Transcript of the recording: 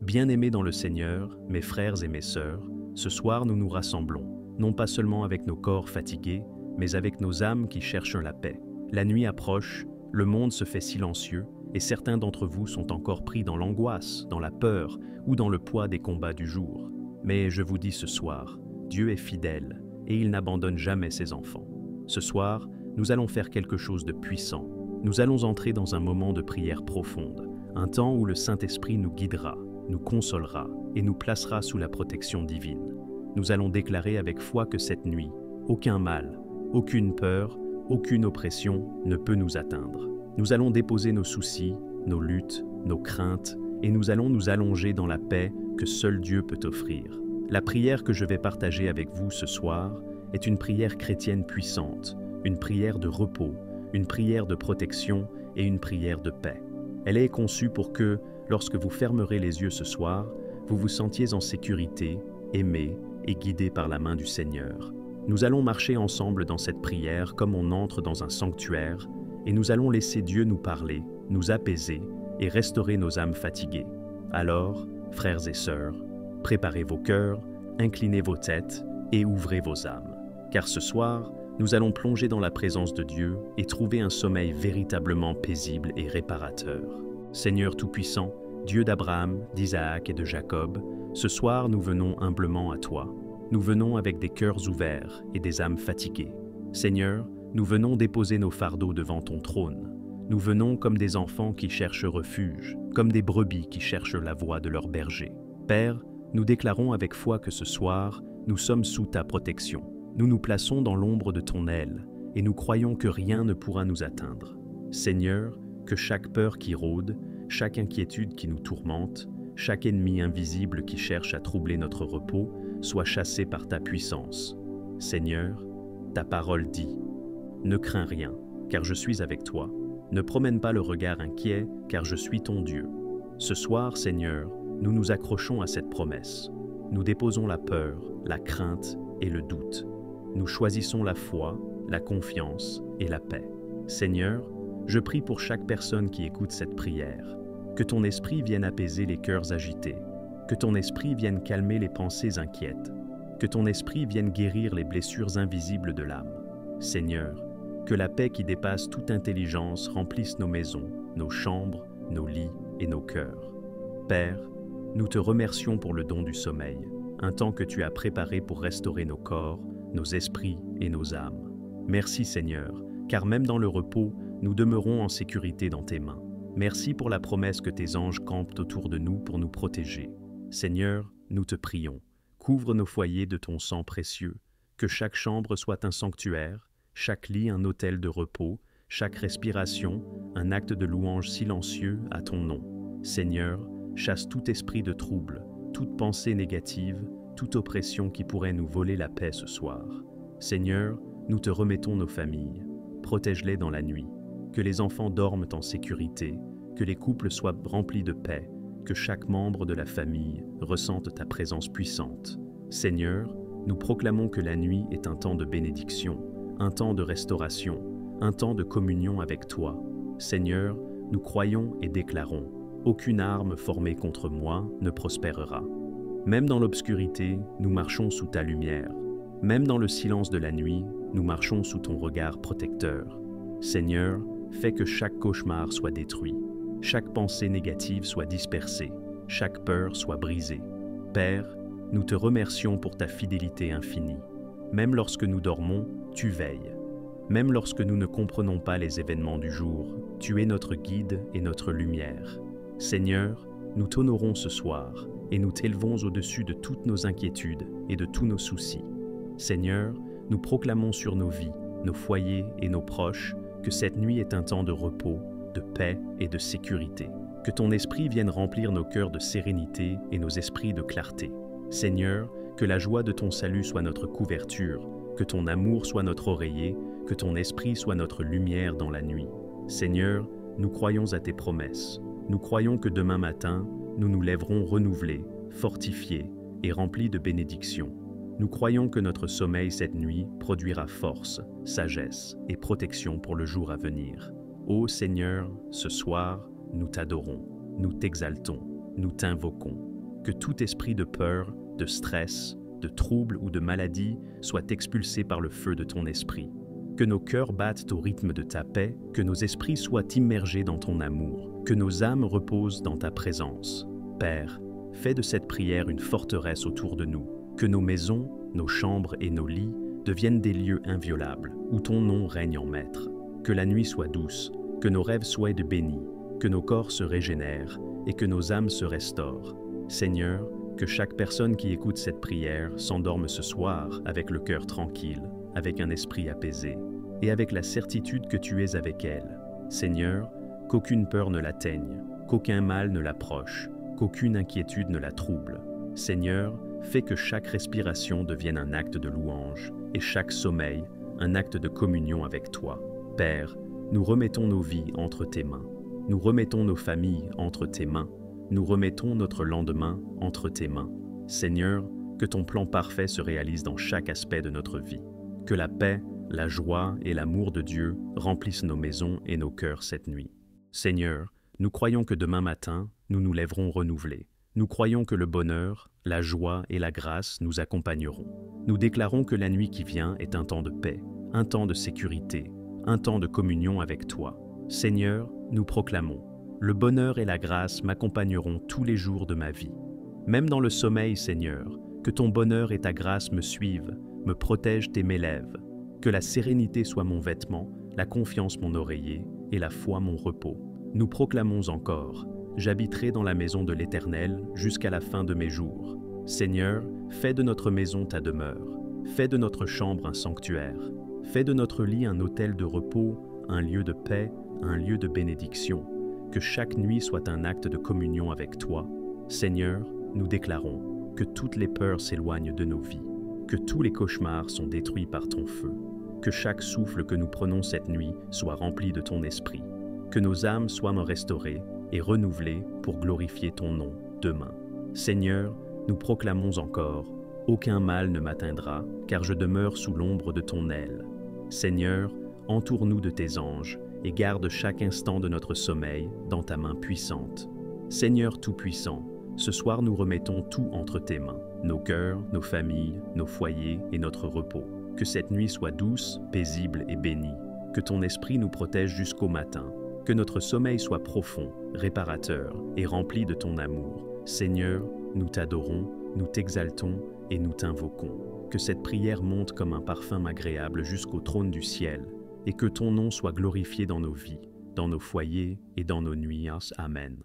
Bien-aimés dans le Seigneur, mes frères et mes sœurs, ce soir nous nous rassemblons, non pas seulement avec nos corps fatigués, mais avec nos âmes qui cherchent la paix. La nuit approche, le monde se fait silencieux, et certains d'entre vous sont encore pris dans l'angoisse, dans la peur ou dans le poids des combats du jour. Mais je vous dis ce soir, Dieu est fidèle, et il n'abandonne jamais ses enfants. Ce soir, nous allons faire quelque chose de puissant. Nous allons entrer dans un moment de prière profonde, un temps où le Saint-Esprit nous guidera, nous consolera et nous placera sous la protection divine. Nous allons déclarer avec foi que cette nuit, aucun mal, aucune peur, aucune oppression ne peut nous atteindre. Nous allons déposer nos soucis, nos luttes, nos craintes, et nous allons nous allonger dans la paix que seul Dieu peut offrir. La prière que je vais partager avec vous ce soir est une prière chrétienne puissante, une prière de repos, une prière de protection et une prière de paix. Elle est conçue pour que, lorsque vous fermerez les yeux ce soir, vous vous sentiez en sécurité, aimé et guidé par la main du Seigneur. Nous allons marcher ensemble dans cette prière comme on entre dans un sanctuaire, et nous allons laisser Dieu nous parler, nous apaiser et restaurer nos âmes fatiguées. Alors, frères et sœurs, préparez vos cœurs, inclinez vos têtes et ouvrez vos âmes. Car ce soir, nous allons plonger dans la présence de Dieu et trouver un sommeil véritablement paisible et réparateur. Seigneur Tout-Puissant, Dieu d'Abraham, d'Isaac et de Jacob, ce soir nous venons humblement à toi. Nous venons avec des cœurs ouverts et des âmes fatiguées. Seigneur, nous venons déposer nos fardeaux devant ton trône. Nous venons comme des enfants qui cherchent refuge, comme des brebis qui cherchent la voie de leur berger. Père, nous déclarons avec foi que ce soir, nous sommes sous ta protection. Nous nous plaçons dans l'ombre de ton aile, et nous croyons que rien ne pourra nous atteindre. Seigneur, que chaque peur qui rôde, chaque inquiétude qui nous tourmente, chaque ennemi invisible qui cherche à troubler notre repos, soit chassé par ta puissance. Seigneur, ta parole dit « Ne crains rien, car je suis avec toi. Ne promène pas le regard inquiet, car je suis ton Dieu. » Ce soir, Seigneur, nous nous accrochons à cette promesse. Nous déposons la peur, la crainte et le doute. Nous choisissons la foi, la confiance et la paix. Seigneur, je prie pour chaque personne qui écoute cette prière. Que ton esprit vienne apaiser les cœurs agités. Que ton esprit vienne calmer les pensées inquiètes. Que ton esprit vienne guérir les blessures invisibles de l'âme. Seigneur, que la paix qui dépasse toute intelligence remplisse nos maisons, nos chambres, nos lits et nos cœurs. Père, nous te remercions pour le don du sommeil, un temps que tu as préparé pour restaurer nos corps, nos esprits et nos âmes. Merci Seigneur, car même dans le repos, nous demeurons en sécurité dans tes mains. Merci pour la promesse que tes anges campent autour de nous pour nous protéger. Seigneur, nous te prions, couvre nos foyers de ton sang précieux, que chaque chambre soit un sanctuaire, chaque lit un autel de repos, chaque respiration un acte de louange silencieux à ton nom. Seigneur, chasse tout esprit de trouble, toute pensée négative, toute oppression qui pourrait nous voler la paix ce soir. Seigneur, nous te remettons nos familles. Protège-les dans la nuit. Que les enfants dorment en sécurité, que les couples soient remplis de paix, que chaque membre de la famille ressente ta présence puissante. Seigneur, nous proclamons que la nuit est un temps de bénédiction, un temps de restauration, un temps de communion avec toi. Seigneur, nous croyons et déclarons, aucune arme formée contre moi ne prospérera. Même dans l'obscurité, nous marchons sous ta lumière. Même dans le silence de la nuit, nous marchons sous ton regard protecteur. Seigneur, fais que chaque cauchemar soit détruit, chaque pensée négative soit dispersée, chaque peur soit brisée. Père, nous te remercions pour ta fidélité infinie. Même lorsque nous dormons, tu veilles. Même lorsque nous ne comprenons pas les événements du jour, tu es notre guide et notre lumière. Seigneur, nous t'honorons ce soir et nous t'élevons au-dessus de toutes nos inquiétudes et de tous nos soucis. Seigneur, nous proclamons sur nos vies, nos foyers et nos proches que cette nuit est un temps de repos, de paix et de sécurité. Que ton esprit vienne remplir nos cœurs de sérénité et nos esprits de clarté. Seigneur, que la joie de ton salut soit notre couverture, que ton amour soit notre oreiller, que ton esprit soit notre lumière dans la nuit. Seigneur, nous croyons à tes promesses. Nous croyons que demain matin, nous nous lèverons renouvelés, fortifiés et remplis de bénédictions. Nous croyons que notre sommeil cette nuit produira force, sagesse et protection pour le jour à venir. Ô Seigneur, ce soir, nous t'adorons, nous t'exaltons, nous t'invoquons. que tout esprit de peur, de stress, de trouble ou de maladie soit expulsé par le feu de ton esprit. Que nos cœurs battent au rythme de ta paix, que nos esprits soient immergés dans ton amour, que nos âmes reposent dans ta présence. Père, fais de cette prière une forteresse autour de nous, que nos maisons, nos chambres et nos lits deviennent des lieux inviolables, où ton nom règne en maître. Que la nuit soit douce, que nos rêves soient bénis, que nos corps se régénèrent et que nos âmes se restaurent. Seigneur, que chaque personne qui écoute cette prière s'endorme ce soir avec le cœur tranquille, avec un esprit apaisé, et avec la certitude que tu es avec elle. Seigneur, qu'aucune peur ne l'atteigne, qu'aucun mal ne l'approche, qu'aucune inquiétude ne la trouble. Seigneur, fais que chaque respiration devienne un acte de louange, et chaque sommeil, un acte de communion avec toi. Père, nous remettons nos vies entre tes mains. Nous remettons nos familles entre tes mains. Nous remettons notre lendemain entre tes mains. Seigneur, que ton plan parfait se réalise dans chaque aspect de notre vie. Que la paix, la joie et l'amour de Dieu remplissent nos maisons et nos cœurs cette nuit. Seigneur, nous croyons que demain matin, nous nous lèverons renouvelés. Nous croyons que le bonheur, la joie et la grâce nous accompagneront. Nous déclarons que la nuit qui vient est un temps de paix, un temps de sécurité, un temps de communion avec toi. Seigneur, nous proclamons, le bonheur et la grâce m'accompagneront tous les jours de ma vie. Même dans le sommeil, Seigneur, que ton bonheur et ta grâce me suivent, me protègent et m'élèvent. Que la sérénité soit mon vêtement, la confiance mon oreiller et la foi mon repos. Nous proclamons encore, j'habiterai dans la maison de l'Éternel jusqu'à la fin de mes jours. Seigneur, fais de notre maison ta demeure, fais de notre chambre un sanctuaire, fais de notre lit un autel de repos, un lieu de paix, un lieu de bénédiction. Que chaque nuit soit un acte de communion avec toi. Seigneur, nous déclarons que toutes les peurs s'éloignent de nos vies, que tous les cauchemars sont détruits par ton feu, que chaque souffle que nous prenons cette nuit soit rempli de ton esprit, que nos âmes soient restaurées et renouvelées pour glorifier ton nom demain. Seigneur, nous proclamons encore, aucun mal ne m'atteindra, car je demeure sous l'ombre de ton aile. Seigneur, entoure-nous de tes anges et garde chaque instant de notre sommeil dans ta main puissante. Seigneur Tout-Puissant, ce soir nous remettons tout entre tes mains, nos cœurs, nos familles, nos foyers et notre repos. Que cette nuit soit douce, paisible et bénie, que ton esprit nous protège jusqu'au matin, que notre sommeil soit profond, réparateur et rempli de ton amour. Seigneur, nous t'adorons, nous t'exaltons et nous t'invoquons. Que cette prière monte comme un parfum agréable jusqu'au trône du ciel, et que ton nom soit glorifié dans nos vies, dans nos foyers et dans nos nuits. Amen.